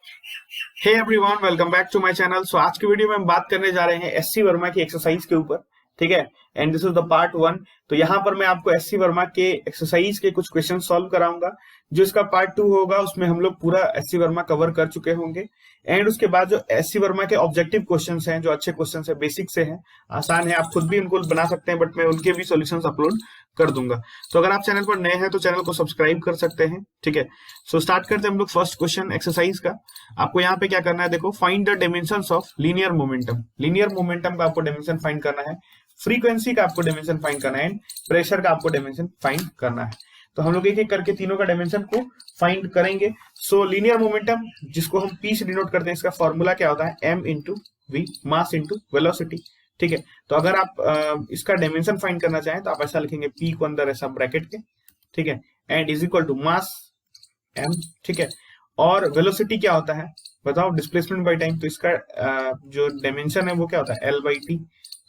Hey everyone, welcome back to my channel. So आज की video में हम बात करने जा रहे हैं एससी वर्मा की एक्सरसाइज के ऊपर। ठीक है, and this is the part 1। तो यहाँ पर मैं आपको एससी वर्मा के एक्सरसाइज के कुछ क्वेश्चन सॉल्व कराऊंगा। जो इसका पार्ट 2 होगा उसमें हम लोग पूरा एससी वर्मा कवर कर चुके होंगे। एंड उसके बाद जो एससी वर्मा के ऑब्जेक्टिव क्वेश्चन हैं, जो अच्छे क्वेश्चन है, बेसिक से हैं, आसान है, आप खुद भी उनको बना सकते हैं, बट मैं उनके भी सोल्यूशन अपलोड कर दूंगा। तो अगर आप चैनल पर नए हैं तो चैनल को सब्सक्राइब कर सकते हैं। ठीक है, सो स्टार्ट करते हैं हम लोग फर्स्ट क्वेश्चन एक्सरसाइज का। आपको यहाँ पे क्या करना है, देखो, find the dimensions of linear momentum. Linear momentum का आपको डायमेंशन फाइंड करना है, फ्रीक्वेंसी का आपको डायमेंशन फाइंड करना है, एंड प्रेशर का आपको डायमेंशन फाइंड करना है। तो हम लोग एक एक करके तीनों का डायमेंशन को फाइंड करेंगे। सो लीनियर मोमेंटम, जिसको हम पी से डिनोट करते हैं, इसका फॉर्मूला क्या होता है, M into V, mass into velocity. ठीक है, तो अगर आप इसका डायमेंशन फाइंड करना चाहें तो आप ऐसा लिखेंगे, पी को अंदर ऐसा ब्रैकेट के, ठीक है, and is equal to mass M. ठीक है, और वेलोसिटी क्या होता है बताओ, डिस्प्लेसमेंट बाय टाइम। तो इसका जो डायमेंशन है वो क्या होता है, एल बाई टी,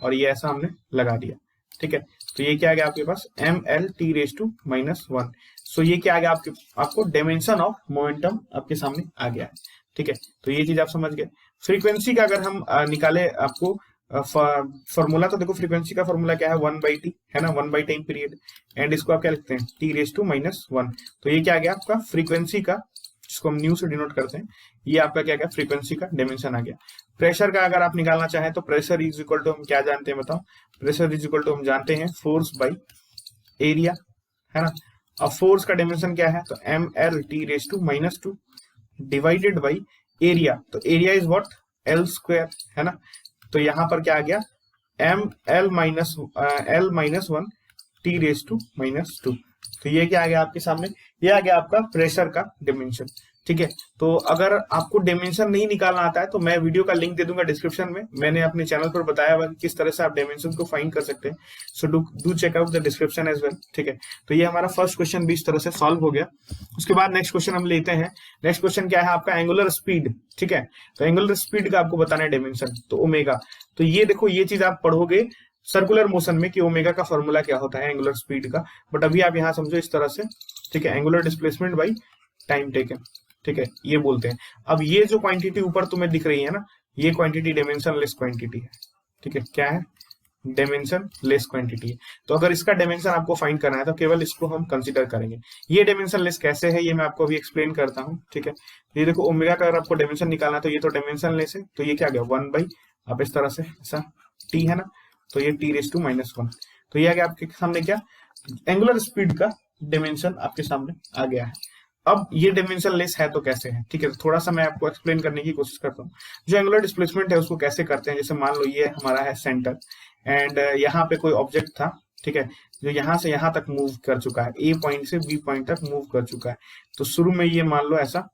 और ये ऐसा हमने लगा दिया। ठीक है, तो ये क्या आ गया आपके पास, M L T raise to -1। So ये क्या आ गया आपको डायमेंशन ऑफ मोमेंटम आपके सामने आ गया है। ठीक है, तो ये चीज आप समझ गए। फ्रीक्वेंसी का अगर हम निकाले आपको फॉर्मूला, तो देखो फ्रीक्वेंसी का फॉर्मूला क्या है, 1/t है ना, 1 बाई टाइम पीरियड, एंड इसको आप क्या लिखते हैं, टी रेज टू -1। तो ये क्या आ गया आपका फ्रीक्वेंसी का, जिसको हम न्यू से डिनोट करते हैं, ये आपका क्या गया, फ्रीक्वेंसी का डायमेंशन आ गया। प्रेशर का अगर आप निकालना चाहें तो प्रेशर इज इक्वल टू हम क्या जानते हैं बताओ, प्रेशर इज इक्वल टू हम जानते हैं फोर्स बाई एरिया, है ना। अब फोर्स का डायमेंशन क्या है, तो M L T raise to -2 divided by area, तो area is what, L square, है ना। तो यहां पर क्या आ गया, M L minus 1 T raise to -2। तो ये क्या आ गया आपके सामने, ये आ गया आपका प्रेशर का डायमेंशन। ठीक है, तो अगर आपको डायमेंशन नहीं निकालना आता है तो मैं वीडियो का लिंक दे दूंगा डिस्क्रिप्शन में। मैंने अपने चैनल पर बताया हुआ कि किस तरह से आप डायमेंशन को फाइंड कर सकते हैं। So do check out the description as well. ठीक है, तो ये हमारा फर्स्ट क्वेश्चन भी इस तरह से सॉल्व हो गया। उसके बाद नेक्स्ट क्वेश्चन हम लेते हैं। नेक्स्ट क्वेश्चन क्या है आपका, एंगुलर स्पीड। ठीक है, तो एंगुलर स्पीड का आपको बताना है डायमेंशन, तो ओमेगा। तो ये देखो, ये चीज आप पढ़ोगे सर्कुलर मोशन में कि ओमेगा का फॉर्मूला क्या होता है एंगुलर स्पीड का, बट अभी आप यहाँ समझो इस तरह से। ठीक है, angular displacement by time taken. ठीक है, ये बोलते हैं। अब ये जो क्वांटिटी ऊपर तुम्हें दिख रही है ना, ये क्वांटिटी डायमेंशन लेस क्वांटिटी है। ठीक है, क्या है, डायमेंशन लेस क्वांटिटी है। तो अगर इसका डायमेंशन आपको फाइंड करना है तो केवल इसको हम कंसीडर करेंगे। ये डायमेंशन लेस कैसे है, ये मैं आपको अभी एक्सप्लेन करता हूँ। ठीक है, ये देखो, ओमेगा का अगर आपको डायमेंशन निकालना है तो ये तो डायमेंशन लेस है, तो ये क्या गया, 1 बाई, आप इस तरह से ऐसा टी है ना, तो ये टी रेज टू -1। तो ये आ गया आपके सामने क्या, एंगुलर स्पीड का डायमेंशन आपके सामने आ गया है। अब ये डायमेंशन लेस है तो कैसे है, ठीक है, तो थोड़ा सा मैं आपको एक्सप्लेन करने की कोशिश करता हूँ। जो एंगुलर डिस्प्लेसमेंट है उसको कैसे करते हैं, जैसे मान लो ये हमारा है सेंटर, एंड यहाँ पे कोई ऑब्जेक्ट था, ठीक है, जो यहाँ से यहाँ तक मूव कर चुका है, ए पॉइंट से बी पॉइंट तक मूव कर चुका है। तो शुरू में ये मान लो ऐसा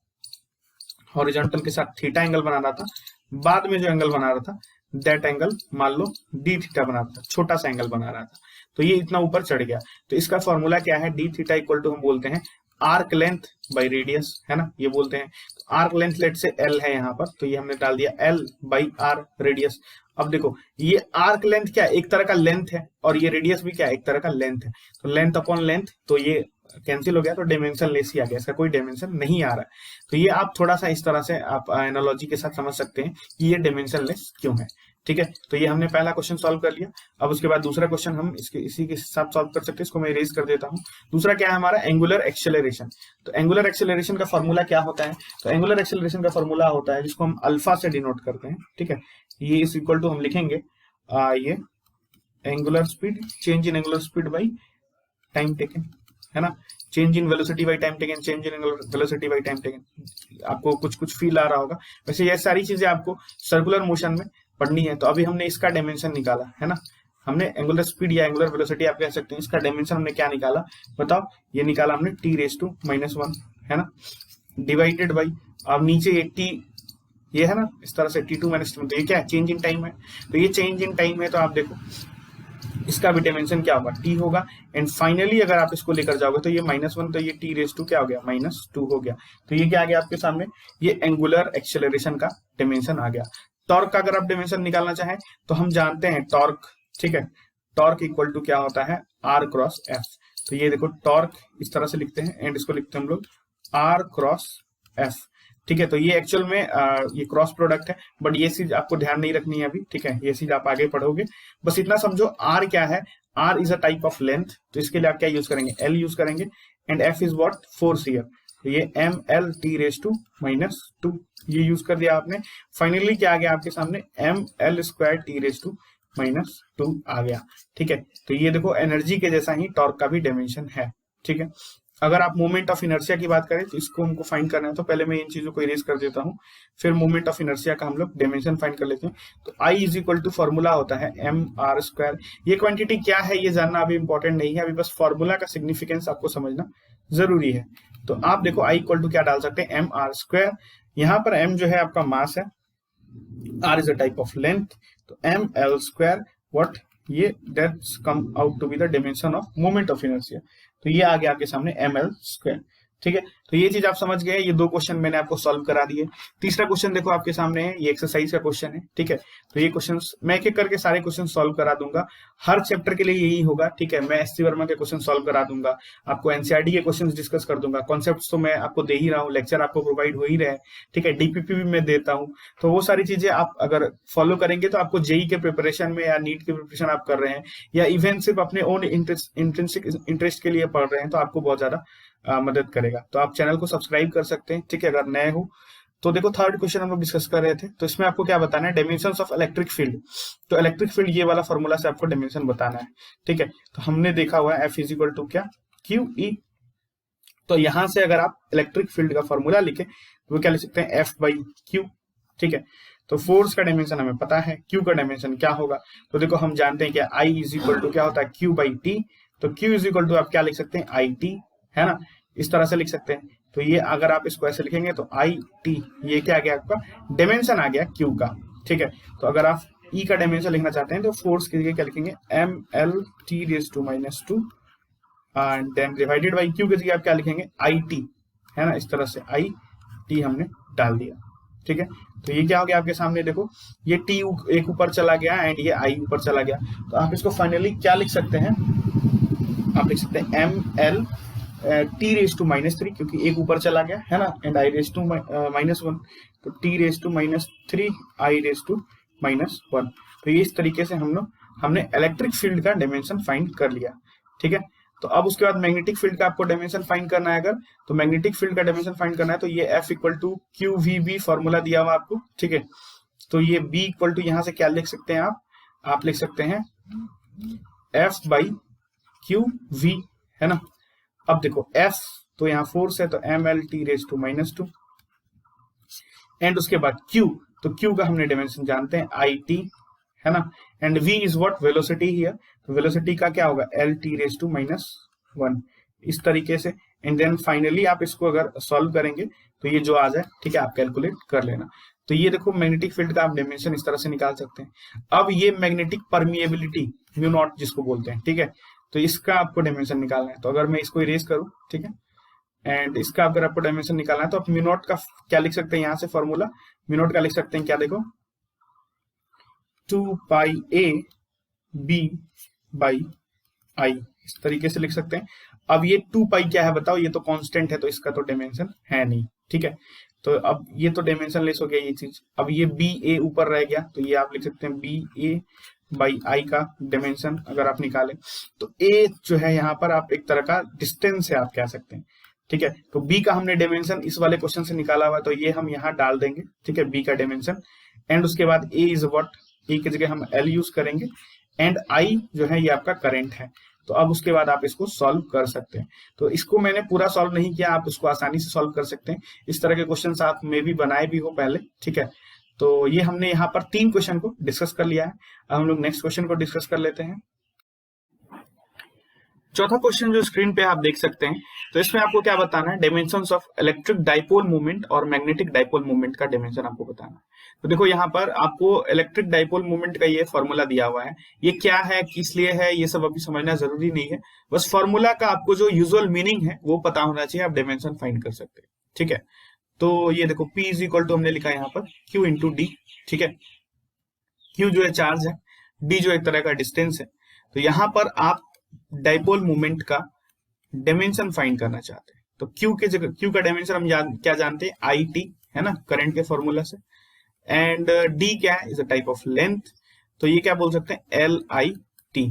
हॉरिजॉन्टल के साथ थीटा एंगल बना रहा था, बाद में जो एंगल बना रहा था दैट एंगल मान लो डी थीटा बना रहा था, छोटा सा एंगल बना रहा था, तो ये इतना ऊपर चढ़ गया। तो इसका फॉर्मूला क्या है, डी थीटा इक्वल टू हम बोलते हैं आर्क लेंथ बाई रेडियस, है ना, ये बोलते हैं। तो आर्क लेंथ लेट से एल है यहाँ पर, तो ये हमने डाल दिया एल बाई आर रेडियस। अब देखो, ये आर्क लेंथ क्या एक तरह का लेंथ है, और ये रेडियस भी क्या एक तरह का लेंथ है, तो लेंथ अपॉन लेंथ, तो ये कैंसिल हो गया, तो डायमेंशन लेस ही आ गया, इसका कोई डायमेंशन नहीं आ रहा है। तो ये आप थोड़ा सा इस तरह से आप एनालॉजी के साथ समझ सकते हैं कि ये डायमेंशन लेस क्यों है। ठीक है, तो ये हमने पहला क्वेश्चन सॉल्व कर लिया। अब उसके बाद दूसरा क्वेश्चन हम इसी के साथ सॉल्व कर सकते हैं, इसको मैं इरेज कर देता हूँ। दूसरा क्या है हमारा, एंगुलर एक्सेलरेशन। तो एंगुलर एक्सेलरेशन का फॉर्मूला क्या होता है, तो एंगुलर एक्सेलरेशन का फॉर्मूला होता है जिसको हम अल्फा से डिनोट करते हैं। ठीक है, ये इज इक्वल टू हम लिखेंगे ये angular speed, change in angular speed by time taken, है ना, change in velocity by time taken, change in velocity by time taken. आपको कुछ कुछ फील आ रहा होगा। वैसे ये सारी चीजें आपको सर्कुलर मोशन में पढ़नी है। तो अभी हमने इसका डायमेंशन निकाला, है ना, हमने एंगुलर स्पीड या एंगुलर वेलोसिटी आप कह सकते हैं, इसका डायमेंशन हमने क्या निकाला बताओ, ये निकाला हमने टी रेज टू -1, है ना, डिवाइडेड बाई, अब नीचे ये टी, ये है ना, इस तरह से T2 -1, तो ये क्या है, चेंज इन टाइम है। तो ये चेंज इन टाइम है, तो आप देखो इसका भी डायमेंशन क्या होगा, टी होगा। एंड फाइनली अगर आप इसको लेकर जाओगे तो ये -1, तो ये टी रेज टू क्या हो गया, -2 हो गया। तो ये क्या आ गया आपके सामने, ये एंगुलर एक्सेलरेशन का डायमेंशन आ गया। टॉर्क का अगर आप डायमेंशन निकालना चाहें तो हम जानते हैं टॉर्क, ठीक है, टॉर्क इक्वल टू क्या होता है, आर क्रॉस एफ। तो ये देखो टॉर्क इस तरह से लिखते हैं, एंड इसको लिखते हैं हम लोग आर क्रॉस एफ। ठीक है। तो ये एक्चुअल में ये क्रॉस प्रोडक्ट है, बट ये चीज आपको ध्यान नहीं रखनी है अभी, ठीक है, ये चीज आप आगे पढ़ोगे। बस इतना समझो आर क्या है, R is a type of length, तो इसके लिए आप क्या यूज करेंगे, एल यूज करेंगे, and F is what, force here, तो ये M L T raise to minus two, ये यूज कर दिया आपने। फाइनली क्या आ गया आपके सामने, M L square T raise to minus two आ गया, ठीक है। तो ये देखो एनर्जी के जैसा ही टॉर्क का भी डायमेंशन है, ठीक है। अगर आप मोमेंट ऑफ इनर्शिया की बात करें तो इसको हमको फाइंड करना है, तो पहले मैं इन चीजों को इरेज कर देता हूं, फिर मोमेंट ऑफ इनर्शिया का हम लोग डायमेंशन फाइंड कर लेते हैं। तो I is equal to formula होता है एम आर स्क्वायर। ये क्वांटिटी क्या है ये जानना अभी इंपॉर्टेंट नहीं है, अभी बस फॉर्मूला का सिग्निफिकेंस आपको समझना जरूरी है। तो आप देखो I इक्वल टू क्या डाल सकते हैं, एम आर स्क्वायर, यहाँ पर m जो है आपका मास है, r is a type of length, तो एम एल स्क्वायर व्हाट, ये that's come out to be the dimension of moment of inertia, तो ये आ गया आपके सामने एम एल स्क्वायर, ठीक है। तो ये चीज आप समझ गए, ये दो क्वेश्चन मैंने आपको सॉल्व करा दिए। तीसरा क्वेश्चन देखो आपके सामने है, ये एक्सरसाइज का क्वेश्चन है, ठीक है। तो ये क्वेश्चन मैं एक एक करके सारे क्वेश्चन सॉल्व करा दूंगा, हर चैप्टर के लिए यही होगा, ठीक है। मैं एससी वर्मा के क्वेश्चन सॉल्व करा दूंगा, आपको एनसीईआरटी के क्वेश्चन डिस्कस कर दूंगा, कॉन्सेप्ट तो मैं आपको दे ही रहा हूँ, लेक्चर आपको प्रोवाइड हो ही रहे, ठीक है, डीपीपी भी मैं देता हूँ। तो वो सारी चीजें आप अगर फॉलो करेंगे तो आपको जेई के प्रिपरेशन में या नीट की प्रिपरेशन आप कर रहे हैं, या इवन सिर्फ अपने ओन इंट्रेंसिक इंटरेस्ट के लिए पढ़ रहे हैं, तो आपको बहुत ज्यादा मदद करेगा। तो आप चैनल को सब्सक्राइब कर सकते हैं, ठीक है, अगर नए हो। तो देखो थर्ड क्वेश्चन हम लोग डिस्कस कर रहे थे, तो इसमें आपको क्या बताना है, डायमेंशंस ऑफ इलेक्ट्रिक फील्ड। तो इलेक्ट्रिक फील्ड ये वाला फॉर्मूला से आपको डायमेंशन बताना है, ठीक है। तो हमने देखा हुआ है एफ इज इक्वल टू क्या, क्यू ई। तो यहां से अगर आप इलेक्ट्रिक फील्ड का फॉर्मूला लिखे तो वो क्या लिख सकते हैं, एफ बाई क्यू, ठीक है। तो फोर्स का डायमेंशन हमें पता है, क्यू का डायमेंशन क्या होगा, तो देखो हम जानते हैं कि आई इज इक्वल टू क्या होता है, क्यू बाई टी। तो क्यू इज इक्वल टू आप क्या लिख सकते हैं, आई टी, है ना, इस तरह से लिख सकते हैं। तो ये अगर आप इसको ऐसे लिखेंगे तो आई टी, ये क्या आ गया आपका डायमेंशन आ गया क्यू का, ठीक है। तो अगर आप ई का डायमेंशन लिखना चाहते हैं तो फोर्स की जगह क्या लिखेंगे, M L T raise to minus two, and then divided by Q की जगह आप क्या लिखेंगे, आई टी, है ना, इस तरह से आई टी हमने डाल दिया, ठीक है। तो ये क्या हो गया आपके सामने, देखो ये टी एक ऊपर चला गया एंड ये आई ऊपर चला गया, तो आप इसको फाइनली क्या लिख सकते हैं, आप लिख सकते हैं M L T raise to minus three, क्योंकि एक ऊपर चला गया है ना, and I raise to minus one, तो T raise to minus three, I raise to minus one. तो ये इस तरीके से हमने इलेक्ट्रिक फील्ड का डायमेंशन फाइंड कर लिया, ठीक है। तो अब उसके बाद मैग्नेटिक फील्ड का आपको डायमेंशन फाइंड करना है, अगर तो मैग्नेटिक फील्ड का डायमेंशन फाइंड करना है तो ये F equal to Q V B formula दिया हुआ आपको, ठीक है। तो ये बी इक्वल टू यहाँ से क्या लिख सकते हैं आप लिख सकते हैं एफ बाई क्यू वी, है ना। अब देखो एफ तो यहाँ फोर्स है, तो M L T raise to minus two, and उसके बाद क्यू, तो क्यू का हमने डायमेंशन जानते हैं आई टी, है ना, and V is what, velocity here, तो वेलोसिटी का क्या होगा, L T raise to minus one, इस तरीके से। एंड देन फाइनली आप इसको अगर सॉल्व करेंगे तो ये जो आ जाए, ठीक है, आप कैलकुलेट कर लेना। तो ये देखो मैग्नेटिक फील्ड का आप डायमेंशन इस तरह से निकाल सकते हैं। अब ये मैग्नेटिक परमिएबिलिटी म्यू नॉट जिसको बोलते हैं, ठीक है, तो इसका आपको डायमेंशन निकालना है। तो अगर मैं इसको इरेज करूं, ठीक है, एंड इसका अगर आपको डायमेंशन निकालना है तो आप म्यू नॉट का क्या लिख सकते हैं, यहां से फॉर्मूला म्यू नॉट का लिख सकते हैं क्या, देखो 2 पाई ए बी बाई आई, इस तरीके से लिख सकते हैं। अब ये 2 पाई क्या है बताओ, ये तो कांस्टेंट है, तो इसका तो डायमेंशन है नहीं, ठीक है। तो अब ये तो डायमेंशन लेस हो गया ये चीज। अब ये बी ए ऊपर रह गया, तो ये आप लिख सकते हैं बी ए बाई आई का डायमेंशन अगर आप निकालें तो ए जो है यहाँ पर आप एक तरह का डिस्टेंस है आप कह सकते हैं, ठीक है। तो बी का हमने डायमेंशन इस वाले क्वेश्चन से निकाला हुआ, तो ये हम यहाँ डाल देंगे, ठीक है, बी का डायमेंशन। एंड उसके बाद ए इज व्हाट, ए की जगह हम एल यूज करेंगे, एंड आई जो है ये आपका करंट है। तो अब उसके बाद आप इसको सॉल्व कर सकते हैं। तो इसको मैंने पूरा सॉल्व नहीं किया, आप इसको आसानी से सॉल्व कर सकते हैं। इस तरह के क्वेश्चन आप में भी बनाए भी हो पहले, ठीक है। तो ये हमने यहाँ पर 3 क्वेश्चन को डिस्कस कर लिया है। अब हम लोग नेक्स्ट क्वेश्चन को डिस्कस कर लेते हैं। चौथा क्वेश्चन जो स्क्रीन पे आप देख सकते हैं, तो इसमें आपको क्या बताना है, dimensions of electric dipole movement और मैग्नेटिक डाइपोल मूवमेंट का डायमेंशन आपको बताना है। तो देखो यहाँ पर आपको इलेक्ट्रिक डाइपोल मूवमेंट का ये फॉर्मूला दिया हुआ है, ये क्या है, किस लिए है, ये सब अभी समझना जरूरी नहीं है। बस फॉर्मूला का आपको जो यूजुअल मीनिंग है वो पता होना चाहिए, आप डायमेंशन फाइंड कर सकते हैं, ठीक है। तो ये देखो P इज इक्वल टू हमने लिखा है यहाँ पर Q इंटू डी, ठीक है। Q जो है चार्ज है, D जो एक तरह का डिस्टेंस है। तो यहाँ पर आप डाइपोल मूवमेंट का डायमेंशन फाइंड करना चाहते हैं, तो Q के जगह Q का डायमेंशन हम क्या जानते हैं, आई टी, है ना, करंट के फॉर्मूला से। एंड डी क्या है, is a type of length, तो ये क्या बोल सकते हैं, एल आई टी।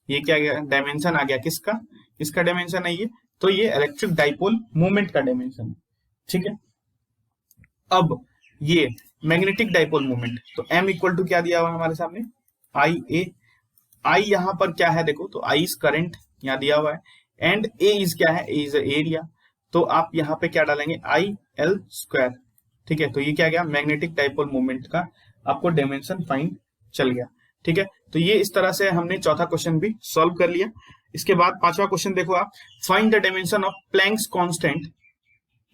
ये क्या गया, डायमेंशन आ गया किसका, इसका डायमेंशन है ये, तो ये इलेक्ट्रिक डाइपोल मोमेंट का डायमेंशन है, ठीक है। अब ये मैग्नेटिक डाइपोल मोमेंट, तो m इक्वल टू क्या दिया हुआ है हमारे सामने, आई ए। आई यहां पर क्या है देखो, तो आई इज करंट यहाँ दिया हुआ है, एंड ए इज क्या है, ए इज एरिया, तो आप यहाँ पे क्या डालेंगे, आई एल स्क्वायर, ठीक है। तो ये क्या गया, मैग्नेटिक डाइपोल मोमेंट का आपको डायमेंशन फाइंड चल गया, ठीक है। तो ये इस तरह से हमने चौथा क्वेश्चन भी सॉल्व कर लिया। इसके बाद पांचवा क्वेश्चन देखो आप, find the dimension of Planck's constant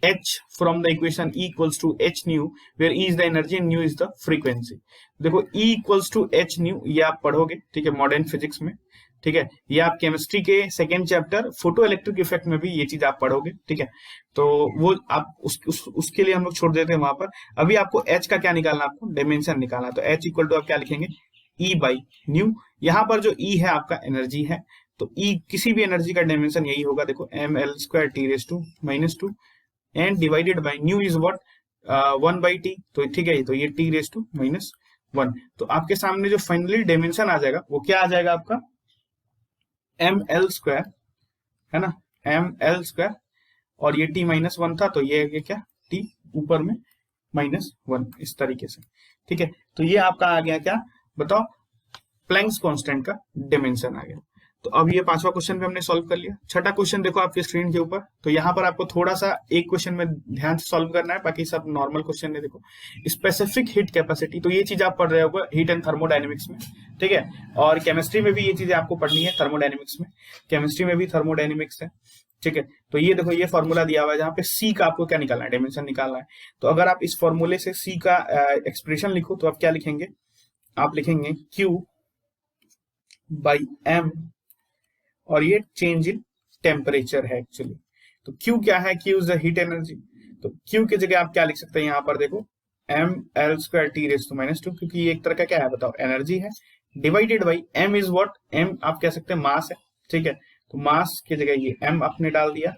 h from the equation E equals to h nu where E is the energy and nu is the frequency। देखो E equals to h nu ये आप पढ़ोगे, ठीक है, modern physics में, ठीक है। ये आप केमिस्ट्री के second chapter photo electric effect में भी ये चीज आप पढ़ोगे, ठीक है। तो वो आप उसके लिए हम लोग छोड़ देते हैं वहां पर। अभी आपको h का क्या निकालना, आपको डायमेंशन निकालना है, तो h इक्वल टू आप क्या लिखेंगे, E बाई न्यू। यहाँ पर जो E है आपका एनर्जी है, तो E किसी भी एनर्जी का डायमेंशन यही होगा, देखो M L square T raise to minus two and divided by nu is what, 1 by T, तो ठीक है, तो ये टी रेस टू माइनस 1। तो आपके सामने जो फाइनली डायमेंशन आ जाएगा वो क्या आ जाएगा आपका, एम एल स्क्वायर, है ना, एम एल स्क्वायर, और ये टी माइनस 1 था, तो ये क्या, टी ऊपर में माइनस 1, इस तरीके से, ठीक है। तो ये आपका आ गया क्या, बताओ, प्लैंक्स कांस्टेंट का डायमेंशन आ गया। तो अब ये पांचवा क्वेश्चन भी हमने सॉल्व कर लिया। छठा क्वेश्चन देखो आपके स्क्रीन के ऊपर, तो यहाँ पर आपको थोड़ा सा एक क्वेश्चन में ध्यान से सॉल्व करना है, बाकी सब नॉर्मल क्वेश्चन है। देखो स्पेसिफिक हीट कैपेसिटी, तो ये चीज आप पढ़ रहे होगे हीट एंड थर्मोडायनेमिक्स में, ठीक है। और केमिस्ट्री में भी ये चीजें आपको पढ़नी है, थर्मोडायनेमिक्स में, केमिस्ट्री में भी थर्मोडायनेमिक्स है, ठीक है। तो ये देखो ये फॉर्मूला दिया हुआ है, जहाँ पे सी का आपको क्या निकालना है, डायमेंशन निकालना है। तो अगर आप इस फॉर्मूले से सी का एक्सप्रेशन लिखो, तो आप क्या लिखेंगे, आप लिखेंगे Q बाई एम, और ये चेंज इन टेम्परेचर है एक्चुअली। तो Q क्या है, Q is the heat energy, तो Q की जगह आप क्या लिख सकते हैं, यहाँ पर देखो M L square T raise to minus two, क्योंकि ये एक तरह का क्या है बताओ, एनर्जी है, divided by M is what, M आप कह सकते हैं मास है, ठीक है। तो मास की जगह ये एम आपने डाल दिया,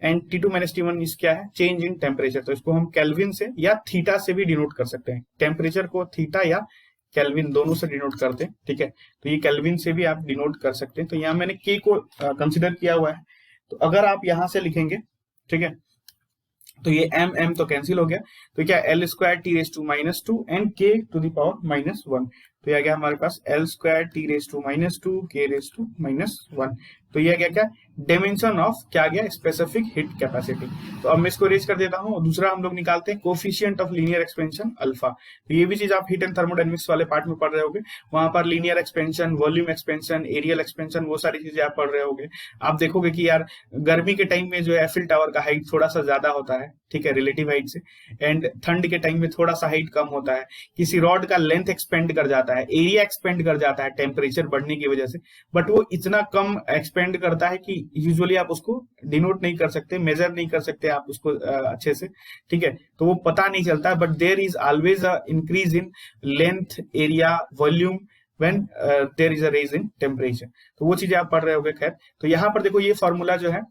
एंड T2 माइनस T1 इस क्या है, चेंज इन टेम्परेचर। तो इसको हम केल्विन से या थीटा से भी डिनोट कर सकते हैं, टेम्परेचर को थीटा या केल्विन दोनों से डिनोट करते हैं, ठीक है। तो ये केल्विन से भी आप डिनोट कर सकते हैं। तो यहाँ मैंने के को कंसिडर किया हुआ है, तो अगर आप यहां से लिखेंगे, ठीक है, तो ये एम एम तो कैंसिल हो गया, तो क्या L square T raise to minus two and K to the power minus 1, तो यह गया हमारे पास L square T raise to minus two K raise to minus 1। तो यह गया क्या, डायमेंशन ऑफ क्या गया, स्पेसिफिक हीट कैपेसिटी। तो अब मैं इसको रेज कर देता हूं। दूसरा हम लोग निकालते हैं coefficient of linear expansion alpha. तो ये भी चीज आप हीट एंड थर्मोडायनेमिक्स वाले पार्ट में पढ़ रहे होगे, वहां पर linear expansion, volume expansion, areal expansion, वो सारी चीजें आप पढ़ रहे होगे। आप देखोगे कि यार गर्मी के टाइम में जो एफिल टावर का हाइट थोड़ा सा ज्यादा होता है, ठीक है, रिलेटिव हाइट से, एंड ठंड के टाइम में थोड़ा सा हाइट कम होता है। किसी रॉड का लेंथ एक्सपेंड कर जाता है, एरिया एक्सपेंड कर जाता है टेम्परेचर बढ़ने की वजह से, बट वो इतना कम एक्सपेंड करता है कि यूजुअली आप उसको डिनोट नहीं कर सकते, मेजर नहीं कर सकते आप उसको अच्छे से, ठीक है। तो वो पता नहीं चलता, but there is always a increase in length, area, volume when there is a raise in temperature. तो वो चीजें आप पढ़ रहे होगे। खैर, तो यहाँ पर देखो ये फॉर्मूला जो है,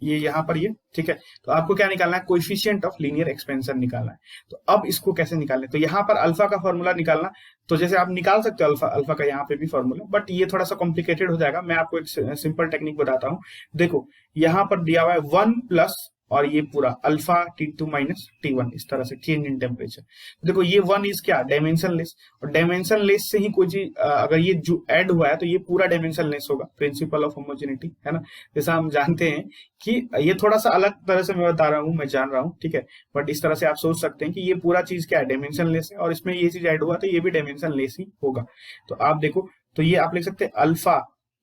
ये यहाँ पर ये, ठीक है। तो आपको क्या निकालना है, कोएफिशिएंट ऑफ लीनियर एक्सपेंशन निकालना है। तो अब इसको कैसे निकालना है, तो यहाँ पर अल्फा का फॉर्मूला निकालना, तो जैसे आप निकाल सकते हो अल्फा का यहाँ पे भी फॉर्मूला, बट ये थोड़ा सा कॉम्प्लिकेटेड हो जाएगा। मैं आपको एक सिंपल टेक्निक बताता हूँ। देखो यहाँ पर दिया हुआ है 1 प्लस और ये पूरा अल्फा T2 माइनस T1, इस तरह से चेंज इन टेम्परेचर। देखो ये 1 इज क्या, डायमेंशन लेस, और डायमेंशन लेस से ही कोई चीज अगर ये जो ऐड हुआ है तो ये पूरा डायमेंशन लेस होगा, प्रिंसिपल ऑफ होमोजेनिटी, है ना। जैसा हम जानते हैं कि ये थोड़ा सा अलग तरह से मैं बता रहा हूँ, मैं जान रहा हूँ, ठीक है, बट इस तरह से आप सोच सकते हैं कि ये पूरा चीज क्या है, डायमेंशन लेस है, और इसमें ये चीज ऐड हुआ तो ये भी डायमेंशन लेस ही होगा। तो आप देखो, तो ये आप लिख सकते हैं अल्फा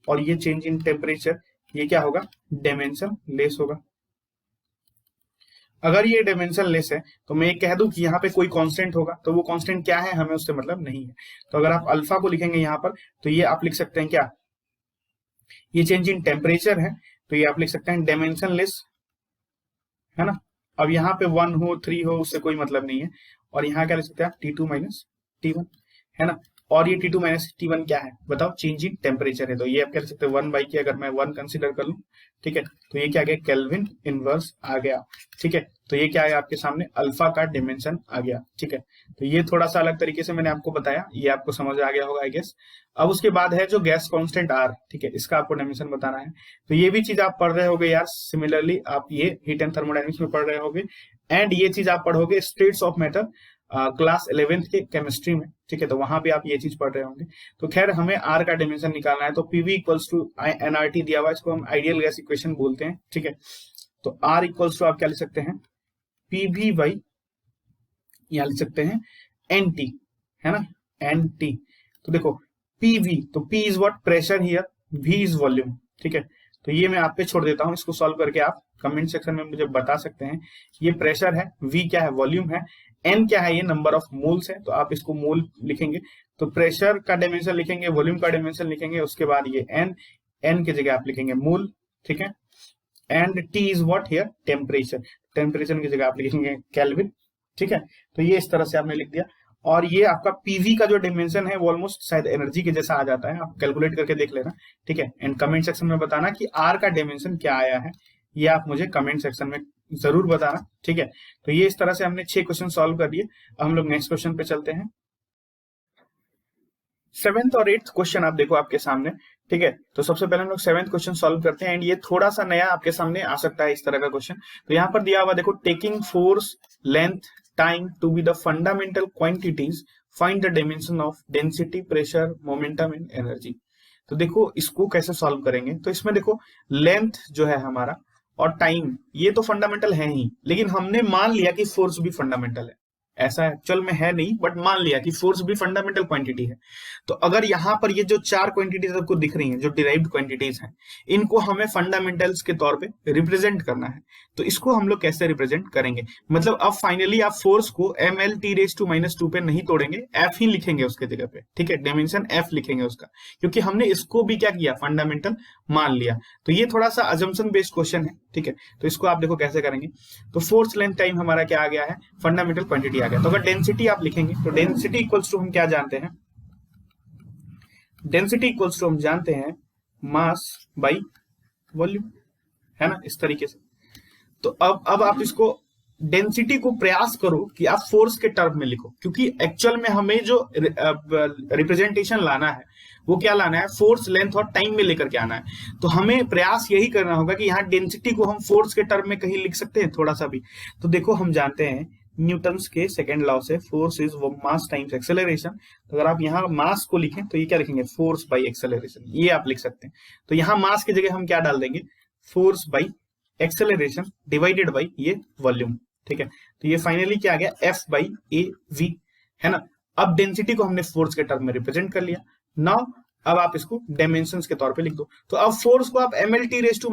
और ये चेंज इन टेम्परेचर, ये क्या होगा, डायमेंशन लेस होगा। अगर ये डायमेंशन लेस है तो मैं ये कह दूं कि यहाँ पे कोई कांस्टेंट होगा, तो वो कांस्टेंट क्या है हमें उससे मतलब नहीं है। तो अगर आप अल्फा को लिखेंगे यहाँ पर, तो ये आप लिख सकते हैं क्या, ये चेंज इन टेम्परेचर है, तो ये आप लिख सकते हैं डायमेंशन लेस, है ना। अब यहाँ पे 1 हो 3 हो उससे कोई मतलब नहीं है, और यहाँ क्या लिख सकते हैं आप, T2 माइनस T1, है ना। और ये T2 माइनस T1 क्या है बताओ, चेंज इन टेम्परेचर है। तो ये आप कह सकते हैं 1/, अगर मैं 1 कंसिडर कर लूं, ठीक है, तो ये क्या आ गया, केल्विन इनवर्स आ गया, ठीक है। तो ये क्या है आपके सामने, अल्फा का डिमेंशन आ गया, ठीक है। तो ये थोड़ा सा अलग तरीके से मैंने आपको बताया, ये आपको समझ आ गया होगा आई गेस। अब उसके बाद है जो गैस कांस्टेंट आर, ठीक है, इसका आपको डायमेंशन बताना है। तो ये भी चीज आप पढ़ रहे होगे यार, सिमिलरली आप ये हीट एंड थर्मोडायनेमिक्स में पढ़ रहे होगे, एंड ये चीज आप पढ़ोगे states of matter class 11th के केमिस्ट्री में, ठीक है, तो वहां भी आप ये चीज पढ़ रहे होंगे। तो खैर हमें आर का डायमेंशन निकालना है, तो पीवी इक्वल्स टू एनआरटी दिया हुआ है, इसको हम आइडियल गैस इक्वेशन बोलते हैं, ठीक है। तो आर इक्वल्स टू आप क्या लिख सकते हैं, पीवी बाई, यहां लिख सकते हैं एन टी, है ना, एन टी। तो देखो पीवी, तो P is what, pressure here, V is volume, ठीक है। तो ये मैं आप पे छोड़ देता हूं, इसको सॉल्व करके आप कमेंट सेक्शन में मुझे बता सकते हैं। ये प्रेशर है, वी क्या है, वॉल्यूम है, एन क्या है, ये नंबर ऑफ मोल्स है, तो आप इसको मोल लिखेंगे। तो प्रेशर का डायमेंशन लिखेंगे, वॉल्यूम का डायमेंशन लिखेंगे, उसके बाद ये एन, एन की जगह आप लिखेंगे मोल, ठीक है। And T is what here, temperature, temperature की जगह आप लिखेंगे केल्विन, ठीक है। तो ये इस तरह से आपने लिख दिया। और ये आपका पीवी का जो डायमेंशन है वो ऑलमोस्ट शायद एनर्जी के जैसा आ जाता है, आप कैलकुलेट करके देख लेना, ठीक है। एंड कमेंट सेक्शन में बताना कि आर का डायमेंशन क्या आया है, ये आप मुझे कमेंट सेक्शन में जरूर बताना, ठीक है। तो ये इस तरह से हमने 6 क्वेश्चन सॉल्व कर दिए। अब हम लोग नेक्स्ट क्वेश्चन पे चलते हैं। 7th और 8th क्वेश्चन आप देखो आपके सामने, ठीक है। तो सबसे पहले हम लोग 7th क्वेश्चन सॉल्व करते हैं, एंड ये थोड़ा सा नया आपके सामने आ सकता है इस तरह का क्वेश्चन। तो यहाँ पर दिया हुआ देखो, taking force, length, time to be the fundamental quantities, find the dimension of density, pressure, momentum and energy. तो देखो इसको कैसे सॉल्व करेंगे, तो इसमें देखो लेंथ जो है हमारा और टाइम, ये तो फंडामेंटल है ही, लेकिन हमने मान लिया कि फोर्स भी फंडामेंटल है। ऐसा एक्चुअल में है नहीं, बट मान लिया कि फोर्स भी फंडामेंटल क्वांटिटी है। तो अगर यहां पर ये जो 4 क्वांटिटीज आपको दिख रही हैं, जो डिराइव्ड क्वांटिटीज हैं, इनको हमें फंडामेंटल्स के तौर पे रिप्रेजेंट करना है। तो इसको हम लोग कैसे रिप्रेजेंट करेंगे, मतलब अब फाइनली आप फोर्स को ml(t⁻²) पे नहीं तोड़ेंगे, एफ ही लिखेंगे उसके जगह पे, ठीक है, डायमेंशन एफ लिखेंगे उसका, क्योंकि हमने इसको भी क्या किया, फंडामेंटल मान लिया। तो ये थोड़ा सा अजम्पशन बेस्ड क्वेश्चन है, ठीक है। तो इसको आप देखो कैसे करेंगे। तो फोर्स, लेंथ, टाइम हमारा क्या आ गया है, फंडामेंटल क्वांटिटी आ गया। तो अगर डेंसिटी आप लिखेंगे, तो डेंसिटी इक्वल्स टू हम क्या जानते हैं, डेंसिटी इक्वल्स टू हम जानते हैं मास बाई वॉल्यूम, है ना, इस तरीके से। तो अब आप इसको डेंसिटी को प्रयास करो कि आप फोर्स के टर्म में लिखो, क्योंकि एक्चुअल में हमें जो रिप्रेजेंटेशन लाना है वो क्या लाना है, फोर्स, लेंथ और टाइम में लेकर के आना है। तो हमें प्रयास यही करना होगा कि यहाँ डेंसिटी को हम फोर्स के टर्म में कहीं लिख सकते हैं थोड़ा सा भी। तो देखो हम जानते हैं न्यूटन्स के सेकंड लॉ से, फोर्स इज वो मास टाइम्स एक्सेलरेशन। तो अगर आप यहाँ मास को लिखें तो ये क्या लिखेंगे, फोर्स बाई एक्सेलरेशन, ये आप लिख सकते हैं। तो यहाँ मास की जगह हम क्या डाल देंगे, force by acceleration divided by ये वॉल्यूम, ठीक है। तो ये फाइनली क्या आ गया, एफ बाई ए वी, है ना। अब डेंसिटी को हमने फोर्स के टर्म में रिप्रेजेंट कर लिया। नाउ अब आप इसको डायमेंशंस के तौर पे लिख दो। तो अब फोर्स को आप ml(t⁻²)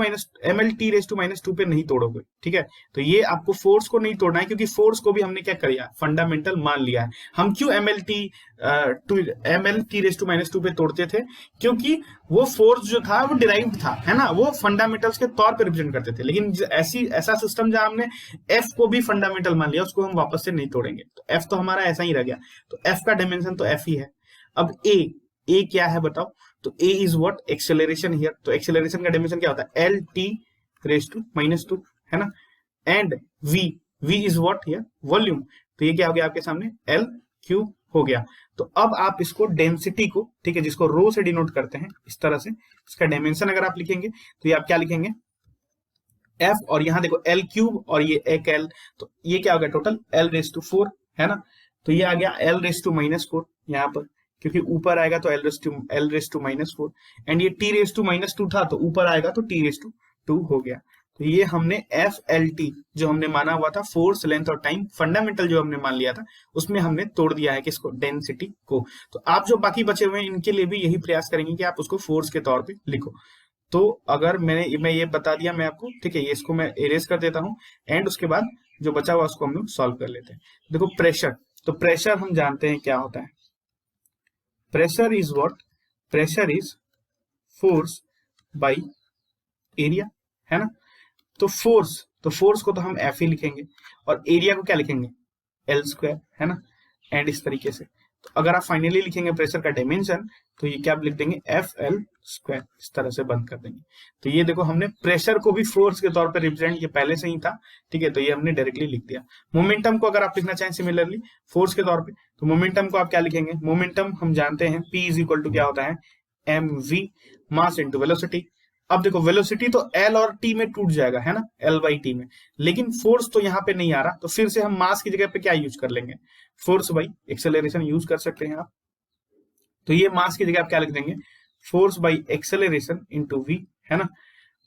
पे नहीं तोड़ोगे, ठीक है। तो ये आपको फोर्स को नहीं तोड़ना है, क्योंकि फोर्स को भी हमने क्या किया, फंडामेंटल मान लिया है। हम क्यों ml(t⁻²) पे तोड़ते थे, क्योंकि वो फोर्स जो था वो डिराइव्ड था, है ना, वो फंडामेंटल्स के तौर पे रिप्रेजेंट करते थे। लेकिन ऐसा सिस्टम जहां हमने एफ को भी फंडामेंटल मान लिया, उसको हम वापस से नहीं तोड़ेंगे। तो एफ तो हमारा ऐसा ही रह गया, तो एफ का डायमेंशन तो एफ ही है। अब ए क्या है बताओ, तो A is what, acceleration here. तो एक्सेलरेशन का डायमेंशन क्या होता है, lt⁻², है ना। And V is what here, volume. तो ये क्या हो गया आपके सामने, एल क्यूब हो गया। तो अब आप इसको डेंसिटी को, ठीक है, जिसको रो से डिनोट करते हैं, इस तरह से इसका डायमेंशन अगर आप लिखेंगे तो ये आप क्या लिखेंगे, एफ, और यहाँ देखो एल क्यूब और ये एक एल, तो ये क्या हो गया टोटल l⁻⁴, है ना। तो ये आ गया l⁻⁻⁴ यहाँ पर, क्योंकि ऊपर आएगा तो l⁻⁻⁴, एंड ये t⁻⁻² था, तो ऊपर आएगा तो t⁻² हो गया। तो ये हमने FLT जो हमने माना हुआ था, फोर्स, लेंथ और टाइम, फंडामेंटल जो हमने मान लिया था, उसमें हमने तोड़ दिया है किसको, डेंसिटी को। तो आप जो बाकी बचे हुए हैं इनके लिए भी यही प्रयास करेंगे कि आप उसको फोर्स के तौर पे लिखो। तो अगर मैं ये बता दिया मैं आपको, ठीक है, ये इसको मैं इरेज कर देता हूँ, एंड उसके बाद जो बचा हुआ उसको हम लोग सॉल्व कर लेते हैं। देखो प्रेशर, तो प्रेशर हम जानते हैं क्या होता है, pressure is what, pressure is force by area, है ना। तो फोर्स को तो हम एफ ही लिखेंगे, और एरिया को क्या लिखेंगे, L², है ना। एंड इस तरीके से, तो अगर आप फाइनली लिखेंगे प्रेशर का डायमेंशन, तो ये क्या आप लिख देंगे FL स्क्वायर, इस तरह से बंद कर देंगे। तो ये देखो हमने प्रेशर को भी फोर्स के तौर पे रिप्रेजेंट किया, पहले से ही था, ठीक है, तो ये हमने डायरेक्टली लिख दिया। मोमेंटम को अगर आप लिखना चाहें सिमिलरली फोर्स के तौर पे, तो मोमेंटम को आप क्या लिखेंगे, मोमेंटम हम जानते हैं P इज इक्वल टू क्या होता है, mv, मास इंटू वेलोसिटी। अब देखो वेलोसिटी तो L और T में टूट जाएगा, है ना, L/T में, लेकिन फोर्स तो यहाँ पे नहीं आ रहा, तो फिर से हम मास की जगह पे क्या यूज कर लेंगे, फोर्स बाई एक्सेलरेशन यूज कर सकते हैं आप। तो ये मास की जगह आप क्या लिख देंगे, force by acceleration into v, है ना।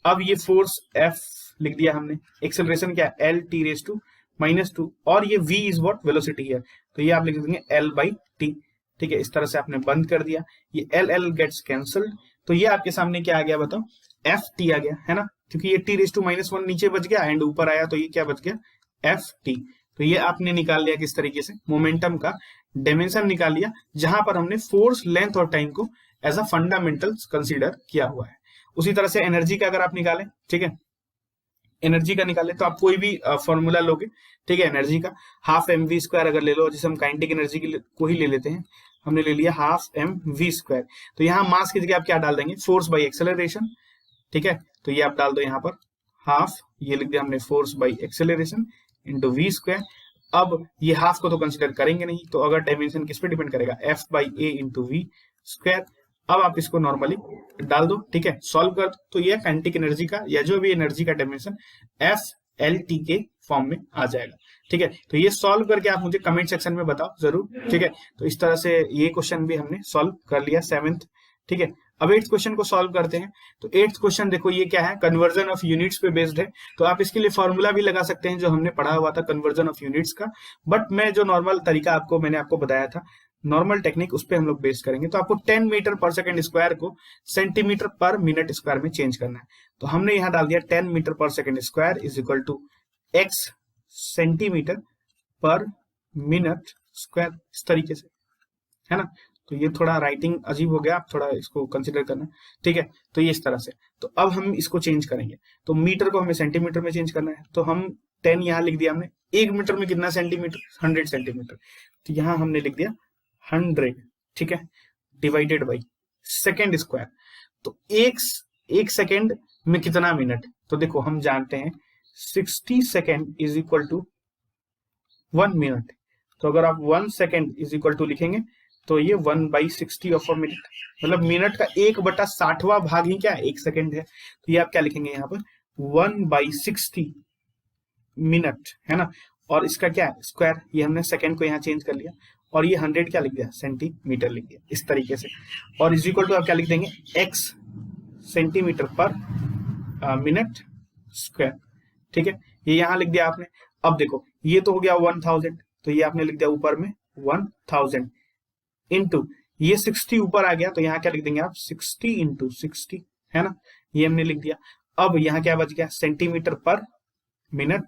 अब ये फोर्स F लिख दिया हमने, एक्सेलरेशन क्या है, L/T⁻², और ये v इज व्हाट, वेलोसिटी है, तो ये आप लिख देंगे L/T, ठीक है। इस तरह से आपने बंद कर दिया, ये L गेट्स कैंसल्ड, तो ये आपके सामने क्या आ गया बताओ, Ft आ गया, है ना, क्योंकि ये T⁻1 नीचे बच गया एंड ऊपर आया, तो ये क्या बच गया, Ft। तो ये आपने निकाल लिया किस तरीके से, मोमेंटम का डायमेंशन निकाल लिया, जहां पर हमने फोर्स, लेंथ और टाइम को एज अ फंडामेंटल्स कंसीडर किया हुआ है। उसी तरह से एनर्जी का अगर आप निकालें, ठीक है, एनर्जी का निकाले तो आप कोई भी फॉर्मूला लोगे, ठीक है, एनर्जी का हाफ mv² अगर ले लो, जैसे हम काइनेटिक एनर्जी को ही ले लेते हैं, हमने ले लिया हाफ mv², तो यहाँ मास की जगह आप क्या डाल देंगे, फोर्स बाई एक्सेलरेशन, ठीक है, तो ये आप डाल दो यहाँ पर हाफ, ये लिख दिया हमने force by acceleration into v²। अब ये हाफ को तो कंसिडर करेंगे नहीं, तो अगर डायमेंशन किस पे डिपेंड करेगा, F/A इंटू v²। अब आप इसको नॉर्मली डाल दो, ठीक है, सॉल्व कर दो, तो ये काइनेटिक एनर्जी का या जो भी एनर्जी का डायमेंशन FLT के फॉर्म में आ जाएगा, ठीक है। तो ये सॉल्व करके आप मुझे कमेंट सेक्शन में बताओ जरूर, ठीक है। तो इस तरह से ये क्वेश्चन भी हमने सॉल्व कर लिया 7th, ठीक है। अब 8th क्वेश्चन को सॉल्व करते हैं। तो 8th क्वेश्चन देखो ये क्या है, कन्वर्जन ऑफ यूनिट्स पे बेस्ड है, तो आप इसके लिए फॉर्मूला भी लगा सकते हैं जो हमने पढ़ा हुआ था कन्वर्जन ऑफ यूनिट्स का, बट मैं जो नॉर्मल तरीका मैंने आपको बताया था, नॉर्मल टेक्निक, उस पर हम लोग बेस करेंगे। तो आपको 10 मीटर पर सेकंड स्क्वायर को सेंटीमीटर पर मिनट स्क्वायर में चेंज करना है। तो हमने यहाँ डाल दिया 10 metre per second square is equal to x centimetre per minute square, इस तरीके से, है ना। तो ये थोड़ा राइटिंग अजीब हो गया, आप थोड़ा इसको कंसिडर करना, ठीक है। तो ये इस तरह से, तो अब हम इसको चेंज करेंगे, तो मीटर को हमें सेंटीमीटर में चेंज करना है, तो हम 10 यहाँ लिख दिया हमने, 1 मीटर में कितना सेंटीमीटर, 100 सेंटीमीटर, तो यहाँ हमने लिख दिया 100, ठीक है, डिवाइडेड बाई सेकेंड स्क्वायर। तो एक सेकेंड में कितना मिनट, तो देखो हम जानते हैं 60 second is equal to 1 minute, तो अगर आप 1 सेकेंड इज इक्वल टू लिखेंगे तो ये 1/60 ऑफ अ मिनट, मतलब मिनट का 1/60वां भाग ही क्या है, 1 सेकेंड है। तो ये आप क्या लिखेंगे यहाँ पर 1/60 मिनट, है ना, और इसका क्या है स्क्वायर, ये हमने सेकेंड को यहाँ चेंज कर लिया, और ये 100 क्या लिख दिया, सेंटीमीटर लिख दिया, इस तरीके से। और इज इक्वल टू आप क्या लिख देंगे, x centimetre per minute square, ठीक है, ये यहाँ लिख दिया आपने। अब देखो ये तो हो गया 1000, तो ये आपने लिख दिया ऊपर में 1000 इंटू ये 60 ऊपर आ गया, तो यहाँ क्या लिख देंगे आप 60 इंटू 60, है ना, ये हमने लिख दिया। अब यहाँ क्या बच गया, centimetre per minute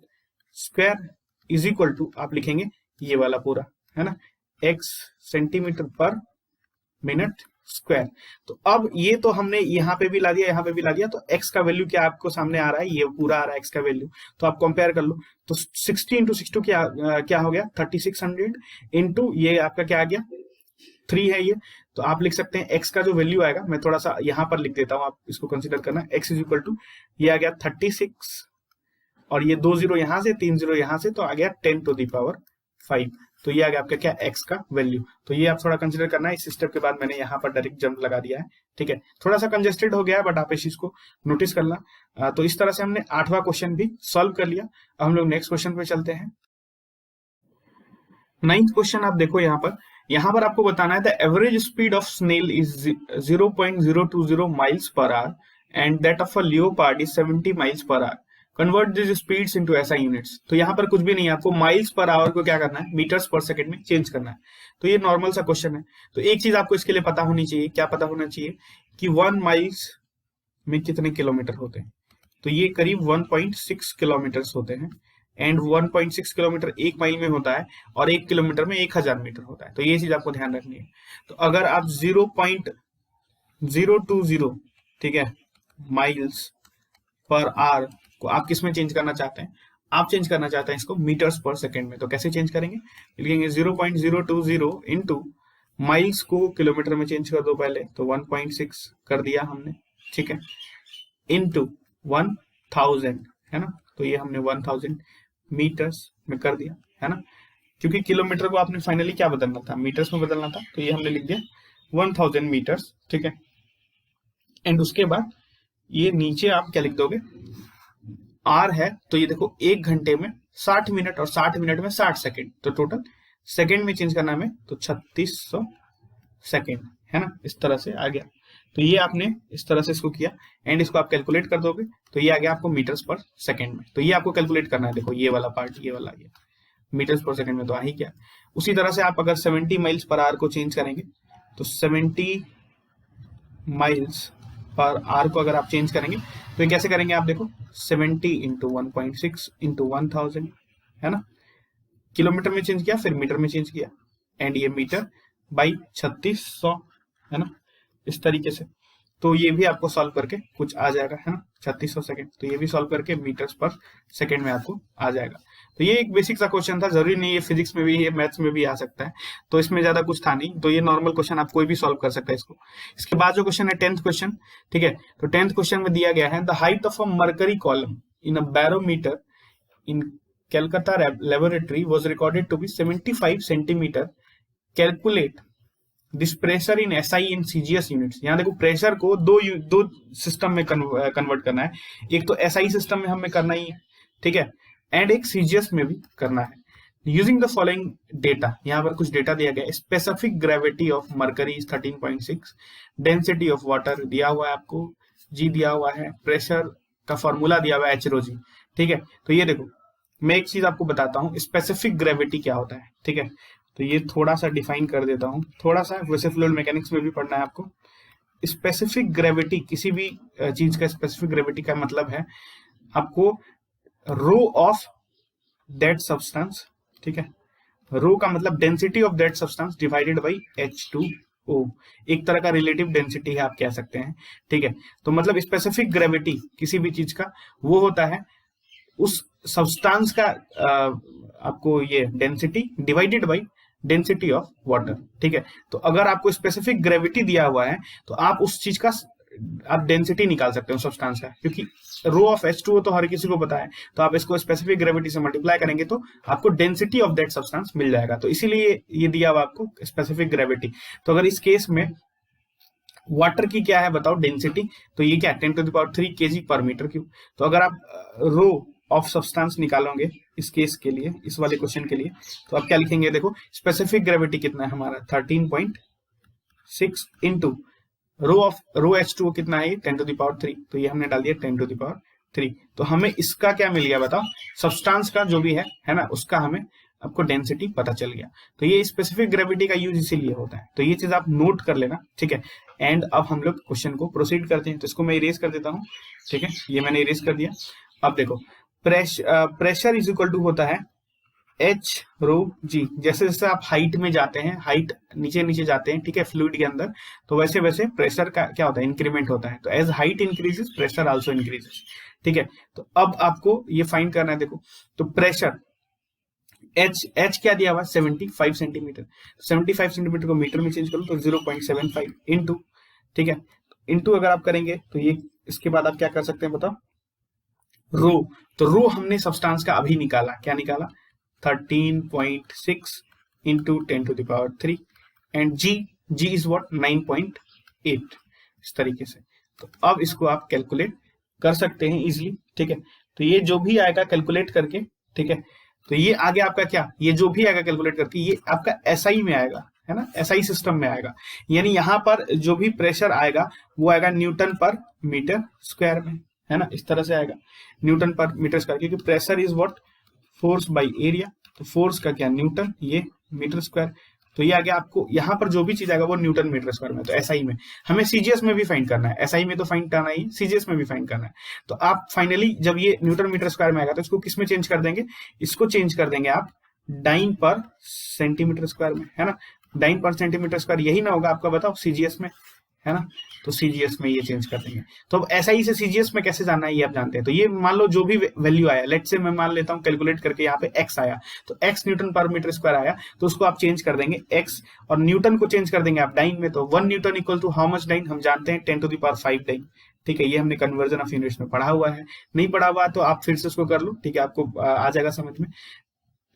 square is equal to आप लिखेंगे ये वाला पूरा, है ना, x centimetre per minute square. तो अब ये तो हमने यहाँ पे भी ला दिया, यहाँ पे भी ला दिया, तो x का वैल्यू क्या आपको सामने आ रहा है, ये पूरा आ रहा है x का वैल्यू, तो आप कंपेयर कर लो। तो 60 इंटू 60 क्या हो गया 3600 इंटू ये आपका क्या आ गया 3 है ये, तो आप लिख सकते हैं x का जो वैल्यू आएगा, मैं थोड़ा सा यहाँ पर लिख देता हूँ, आप इसको कंसिडर करना, x इज इक्वल टू ये आ गया 36 और ये 2 0 यहाँ से 3 0 यहाँ से, तो आ गया 10⁵, तो ये आ गया आपका क्या x का वैल्यू। तो ये आप थोड़ा कंसिडर करना है, इस स्टेप के बाद मैंने यहाँ पर डायरेक्ट जंप लगा दिया है, ठीक है, थोड़ा सा कंजेस्टेड हो गया है, बट आप इस चीज को नोटिस करना। तो इस तरह से हमने 8वां क्वेश्चन भी सॉल्व कर लिया। अब हम लोग नेक्स्ट क्वेश्चन पे चलते हैं। 9th क्वेश्चन आप देखो यहाँ पर आपको बताना है the average speed of snail is 0.020 miles per hour and that of a leopard is 70 miles per hour, convert this speeds into SI units. तो यहाँ पर कुछ भी नहीं है, आपको माइल्स पर आवर को क्या करना है, मीटर्स पर सेकंड में चेंज करना है। तो ये नॉर्मल सा क्वेश्चन है। तो एक चीज आपको इसके लिए पता होनी चाहिए, क्या पता होना चाहिए कि 1 माइल्स में कितने किलोमीटर होते हैं, तो ये करीब 1.6 किलोमीटर होते हैं, एंड 1.6 किलोमीटर 1 माइल में होता है, और 1 किलोमीटर में 1000 मीटर होता है। तो ये चीज आपको ध्यान रखनी है। तो अगर आप 0.020 ठीक है माइल्स पर आवर को आप किस में चेंज करना चाहते हैं, आप चेंज करना चाहते हैं इसको मीटर्स पर सेकंड में। तो कैसे चेंज करेंगे, लिखेंगे 0.020 इंटू माइल्स को किलोमीटर में चेंज कर दो पहले, तो 1.6 कर दिया हमने, ठीक है, इनटू 1000, है ना, तो ये हमने 1000 मीटर्स में कर दिया, है ना, क्योंकि किलोमीटर को आपने फाइनली क्या बदलना था, मीटर्स में बदलना था, तो ये हमने लिख दिया 1000 मीटर्स, ठीक है। एंड उसके बाद ये नीचे आप क्या लिख दोगे, आर है, तो ये देखो 1 घंटे में 60 मिनट और 60 मिनट में 60 सेकेंड, तो टोटल सेकेंड में चेंज करना हमें, तो 3600 सेकेंड, है ना, इस तरह से आ गया। तो ये आपने इस तरह से इसको किया, एंड इसको आप कैलकुलेट कर दोगे, तो ये आ गया आपको मीटर्स पर सेकेंड में। तो ये आपको कैलकुलेट करना है, देखो ये वाला पार्ट, ये वाला ये मीटर्स पर सेकेंड में तो आ ही गया। उसी तरह से आप अगर 70 माइल्स पर आवर को चेंज करेंगे, तो 70 माइल्स पर आवर को अगर आप चेंज करेंगे, तो ये कैसे करेंगे आप देखो, 70 इंटू 1.6 इंटू 1000, है ना, किलोमीटर में चेंज किया, फिर मीटर में चेंज किया, एंड ये मीटर बाई 3600, है ना, इस तरीके से। तो ये भी आपको सॉल्व करके कुछ आ जाएगा, है ना, 3600 सेकेंड, तो ये भी सॉल्व करके मीटर्स पर सेकेंड में आपको आ जाएगा। तो ये एक बेसिक सा क्वेश्चन था, जरूरी नहीं है फिजिक्स में भी, ये मैथ्स में भी आ सकता है, तो इसमें ज्यादा कुछ था नहीं, तो ये नॉर्मल क्वेश्चन आप कोई भी सॉल्व कर सकता है इसको। इसके बाद जो क्वेश्चन है 10th क्वेश्चन, ठीक है, तो 10th क्वेश्चन में दिया गया है, the height of a mercury column in a barometer in Calcutta laboratory was recorded to be 75 centimeter. Calculate this pressure in SI in CGS units. यहाँ देखो प्रेशर को दो सिस्टम में कन्वर्ट करना है, एक तो SI सिस्टम में हमें करना ही है, ठीक है, एंड एक CGS में भी करना है। यूजिंग द फॉलोइंग डेटा, यहाँ पर कुछ डेटा दिया गया, specific gravity of mercury 13.6, density of water दिया हुआ है आपको, जी दिया हुआ है, प्रेशर का फॉर्मूला दिया हुआ है HROG, ठीक है। तो ये देखो मैं एक चीज आपको बताता हूँ, स्पेसिफिक ग्रेविटी क्या होता है, ठीक है, तो ये थोड़ा सा डिफाइन कर देता हूँ, थोड़ा सा वैसे फ्लूइड मैकेनिक्स में भी पढ़ना है आपको। स्पेसिफिक ग्रेविटी, किसी भी चीज का स्पेसिफिक ग्रेविटी का मतलब है आपको रो ऑफ दैट सब्सटेंस, ठीक है, रो का मतलब density of that substance divided by H2O, एक तरह का रिलेटिव डेंसिटी है आप कह सकते हैं, ठीक है। तो मतलब स्पेसिफिक ग्रेविटी किसी भी चीज का वो होता है उस सब्सटेंस का आपको ये density divided by density of water, ठीक है। तो अगर आपको स्पेसिफिक ग्रेविटी दिया हुआ है, तो आप उस चीज का आप डेंसिटी निकाल सकते हो सब्सटेंस का, क्योंकि रो ऑफ H2O तो हर किसी को पता है, तो आप इसको स्पेसिफिक ग्रेविटी से मल्टीप्लाई करेंगे तो आपको डेंसिटी ऑफ दैट सब्सटेंस मिल जाएगा। तो इसीलिए ये दिया हुआ आपको स्पेसिफिक ग्रेविटी। तो अगर इस केस में वाटर की क्या है बताओ डेंसिटी, तो ये क्या 10⁻³ kg पर मीटर क्यूब। तो अगर आप रो ऑफ सब्सटेंस निकालोगे इस केस के लिए, इस वाले क्वेश्चन के लिए, तो आप क्या लिखेंगे देखो, स्पेसिफिक ग्रेविटी कितना है हमारा 13.6 इंटू रो H2O कितना है 10⁻³, तो ये हमने डाल दिया 10⁻³। तो हमें इसका क्या मिल गया बताओ, सब्सटेंस का जो भी है ना, उसका हमें आपको डेंसिटी पता चल गया। तो ये स्पेसिफिक ग्रेविटी का यूज इसीलिए होता है, तो ये चीज आप नोट कर लेना, ठीक है। एंड अब हम लोग क्वेश्चन को प्रोसीड करते हैं, तो इसको मैं इरेज कर देता हूँ, ठीक है, ये मैंने इरेज कर दिया। अब देखो प्रेशर इज इक्वल टू होता है H⍴G। जैसे जैसे आप हाइट में जाते हैं, हाइट नीचे नीचे जाते हैं, ठीक है, फ्लूइड के अंदर, तो वैसे वैसे प्रेशर का क्या होता है, इंक्रीमेंट होता है। तो as height increases pressure also increases, ठीक है। तो अब आपको ये फाइंड करना है, देखो तो प्रेशर H क्या दिया हुआ 75 सेंटीमीटर, 75 सेंटीमीटर को मीटर में चेंज करो तो 0.75 इंटू, ठीक है, इंटू अगर आप करेंगे तो ये इसके बाद आप क्या कर सकते हैं बताओ, रो। तो रो हमने सब्सटेंस का अभी निकाला, क्या निकाला 13.6 into 10⁻³ and G is what 9.8, इस तरीके से। तो अब इसको आप कैलकुलेट कर सकते हैं इजिली, ठीक है। तो ये जो भी आएगा कैलकुलेट करके, ठीक है, तो ये आगे आपका क्या, ये जो भी आएगा कैलकुलेट करके ये आपका SI में आएगा, है ना, SI सिस्टम में आएगा, यानी यहाँ पर जो भी प्रेशर आएगा वो आएगा न्यूटन पर मीटर स्क्वायर में, है ना, इस तरह से आएगा न्यूटन पर मीटर स्क्वायर, क्योंकि pressure is what force by area, तो फोर्स का क्या न्यूटन, ये मीटर स्क्वायर, तो ये आ गया आपको यहाँ पर जो भी चीज आएगा वो न्यूटन मीटर स्क्वायर में। तो SI में हमें CGS में भी फाइंड करना है, SI में तो फाइंड करना ही, CGS में भी फाइंड करना है। तो आप फाइनली जब ये न्यूटन मीटर स्क्वायर में आएगा तो इसको किस में चेंज कर देंगे, इसको चेंज कर देंगे आप डाइन पर सेंटीमीटर स्क्वायर में, है ना, डाइन पर सेंटीमीटर स्क्वायर, यही ना होगा आपका बताओ CGS में, है ना, तो सीजीएस में ये चेंज कर देंगे। तो अब एसआई से सीजीएस में कैसे जाना है ये आप जानते हैं। तो ये मान लो जो भी वैल्यू आया, लेट से मैं मान लेता हूँ कैलकुलेट करके यहाँ पे एक्स आया, तो एक्स न्यूटन पर मीटर स्क्वायर आया, तो उसको आप चेंज कर देंगे एक्स, और न्यूटन को चेंज कर देंगे आप डाइन में। तो 1 newton equal to how much dyne, हम जानते हैं 10⁵ डाइन। ठीक है, ये हमने कन्वर्जन ऑफ यूनिट्स में पढ़ा हुआ है। नहीं पढ़ा हुआ तो आप फिर से उसको कर लो, ठीक है, आपको आ जाएगा समझ में।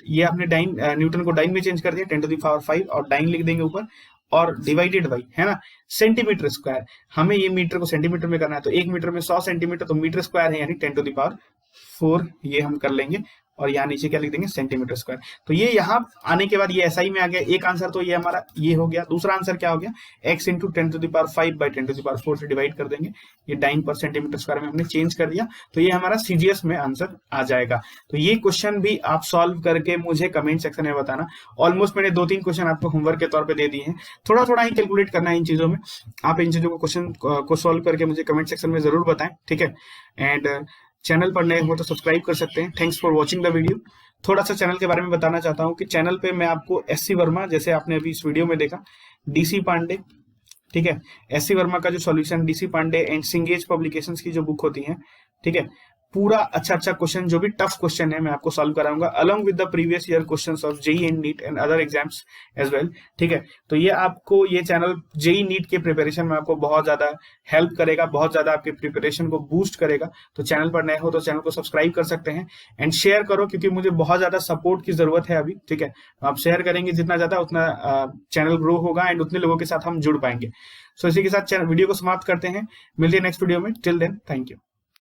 ये आपने डाइन न्यूटन को डाइन में चेंज कर दिया 10⁵, और डाइन लिख देंगे ऊपर, और डिवाइडेड बाई, है ना, सेंटीमीटर स्क्वायर। हमें ये मीटर को सेंटीमीटर में करना है, तो 1 मीटर में 100 सेंटीमीटर, तो मीटर स्क्वायर है यानी 10⁴, ये हम कर लेंगे, और यहाँ नीचे क्या लिख देंगे, सेंटीमीटर स्क्वायर। तो ये यहाँ आने के बाद ये एसआई में आ गया एक आंसर, तो ये हमारा ये हो गया। दूसरा आंसर क्या हो गया, x इंटू 10⁵ बाई 10⁴ से डिवाइड कर देंगे, ये डाइन पर सेंटीमीटर स्क्वायर में हमने चेंज कर दिया, तो ये हमारा सीजीएस में आंसर आ जाएगा। तो ये क्वेश्चन भी आप सॉल्व करके मुझे कमेंट सेक्शन में बताना। ऑलमोस्ट मैंने 2-3 क्वेश्चन आपको होमवर्क के तौर पर दे दिए हैं, थोड़ा थोड़ा ही कैलकुलेट करना है इन चीजों में। आप इन चीजों को क्वेश्चन को सॉल्व करके मुझे कमेंट सेक्शन में जरूर बताएं, ठीक है। एंड चैनल पर नए हो तो सब्सक्राइब कर सकते हैं। Thanks for watching the video. थोड़ा सा चैनल के बारे में बताना चाहता हूँ कि चैनल पे मैं आपको एससी वर्मा, जैसे आपने अभी इस वीडियो में देखा, डीसी पांडे, ठीक है, एससी वर्मा का जो solution, D C Pandey and Cengage publications की जो बुक होती है, ठीक है, पूरा अच्छा क्वेश्चन, जो भी टफ क्वेश्चन है मैं आपको सॉल्व कराऊंगा, along with the previous year questions of JEE and NEET and other exams as well, ठीक है। तो ये आपको, ये चैनल जेई नीट के प्रिपरेशन में आपको बहुत ज्यादा हेल्प करेगा, बहुत ज्यादा आपके प्रिपरेशन को बूस्ट करेगा। तो चैनल पर नए हो तो चैनल को सब्सक्राइब कर सकते हैं, एंड शेयर करो, क्योंकि मुझे बहुत ज्यादा सपोर्ट की जरूरत है अभी, ठीक है। आप शेयर करेंगे जितना ज्यादा, उतना चैनल ग्रो होगा एंड उतने लोगों के साथ हम जुड़ पाएंगे। सो इसी के साथ वीडियो को समाप्त करते हैं, मिलते हैं नेक्स्ट वीडियो में। Till then, thank you.